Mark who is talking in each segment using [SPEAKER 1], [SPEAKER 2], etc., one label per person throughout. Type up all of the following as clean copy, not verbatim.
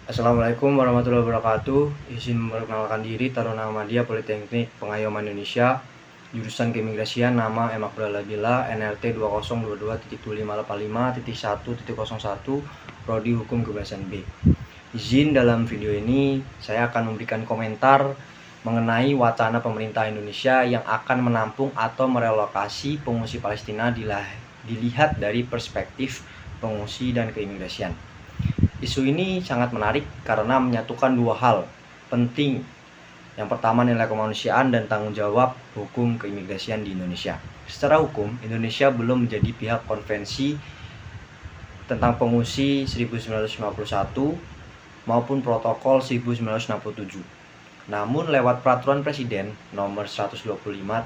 [SPEAKER 1] Assalamualaikum warahmatullahi wabarakatuh. Izin memperkenalkan diri, Taruna Ahmadiyah Politeknik Pengayoman Indonesia, jurusan Keimigrasian, nama M. Abdullah Bila, NLT 2022.2585.1.01, Prodi Hukum Kebangsaan B. Izin dalam video ini saya akan memberikan komentar mengenai wacana pemerintah Indonesia yang akan menampung atau merelokasi pengungsi Palestina dilihat dari perspektif pengungsi dan keimigrasian. Isu ini sangat menarik karena menyatukan dua hal penting. Yang pertama, nilai kemanusiaan dan tanggung jawab hukum keimigrasian di Indonesia. Secara hukum, Indonesia belum menjadi pihak konvensi tentang pengungsi 1951 maupun protokol 1967. Namun lewat peraturan Presiden nomor 125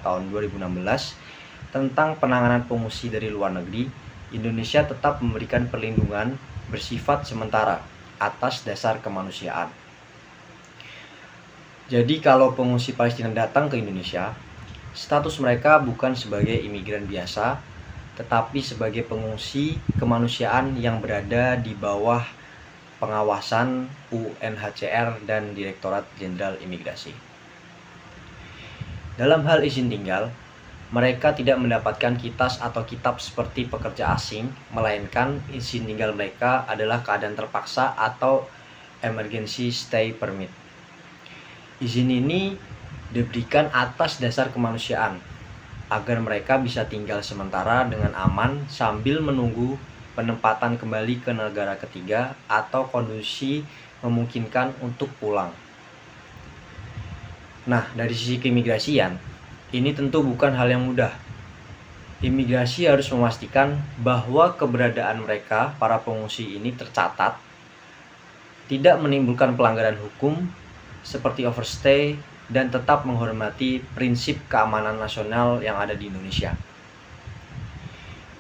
[SPEAKER 1] tahun 2016 tentang penanganan pengungsi dari luar negeri, Indonesia tetap memberikan perlindungan bersifat sementara atas dasar kemanusiaan. Jadi kalau pengungsi Palestina datang ke Indonesia, status mereka bukan sebagai imigran biasa, tetapi sebagai pengungsi kemanusiaan yang berada di bawah pengawasan UNHCR dan Direktorat Jenderal Imigrasi. Dalam hal izin tinggal, mereka tidak mendapatkan kitas atau kitab seperti pekerja asing, melainkan izin tinggal mereka adalah keadaan terpaksa atau emergency stay permit. Izin ini diberikan atas dasar kemanusiaan, agar mereka bisa tinggal sementara dengan aman sambil menunggu penempatan kembali ke negara ketiga atau kondisi memungkinkan untuk pulang. Nah, dari sisi keimigrasian, ini tentu bukan hal yang mudah. Imigrasi harus memastikan bahwa keberadaan mereka, para pengungsi ini, tercatat, tidak menimbulkan pelanggaran hukum seperti overstay, dan tetap menghormati prinsip keamanan nasional yang ada di Indonesia.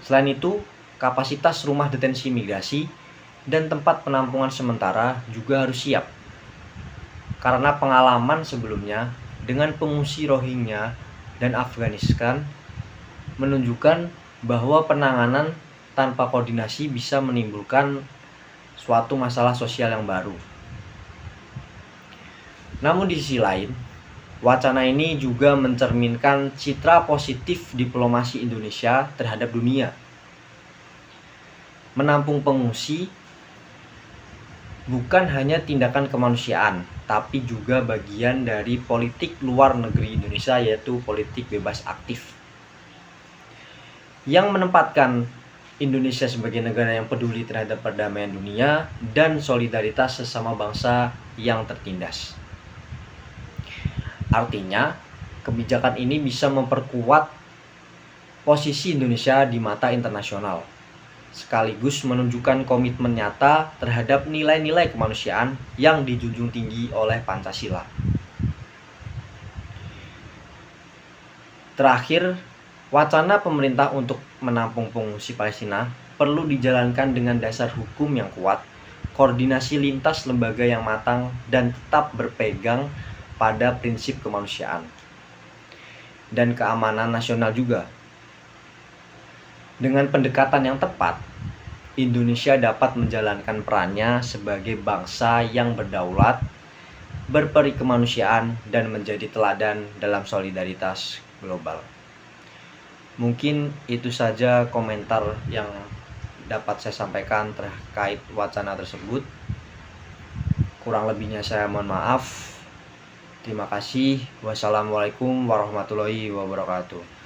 [SPEAKER 1] Selain itu, kapasitas rumah detensi imigrasi dan tempat penampungan sementara juga harus siap. Karena pengalaman sebelumnya dengan pengungsi Rohingya dan Afghanistan menunjukkan bahwa penanganan tanpa koordinasi bisa menimbulkan suatu masalah sosial yang baru. Namun di sisi lain, wacana ini juga mencerminkan citra positif diplomasi Indonesia terhadap dunia. Menampung pengungsi bukan hanya tindakan kemanusiaan, tapi juga bagian dari politik luar negeri Indonesia, yaitu politik bebas aktif, yang menempatkan Indonesia sebagai negara yang peduli terhadap perdamaian dunia dan solidaritas sesama bangsa yang tertindas. Artinya, kebijakan ini bisa memperkuat posisi Indonesia di mata internasional, sekaligus menunjukkan komitmen nyata terhadap nilai-nilai kemanusiaan yang dijunjung tinggi oleh Pancasila. Terakhir, wacana pemerintah untuk menampung pengungsi Palestina perlu dijalankan dengan dasar hukum yang kuat, koordinasi lintas lembaga yang matang, dan tetap berpegang pada prinsip kemanusiaan dan keamanan nasional juga. Dengan pendekatan yang tepat, Indonesia dapat menjalankan perannya sebagai bangsa yang berdaulat, berperi kemanusiaan, dan menjadi teladan dalam solidaritas global. Mungkin itu saja komentar yang dapat saya sampaikan terkait wacana tersebut. Kurang lebihnya saya mohon maaf. Terima kasih. Wassalamualaikum warahmatullahi wabarakatuh.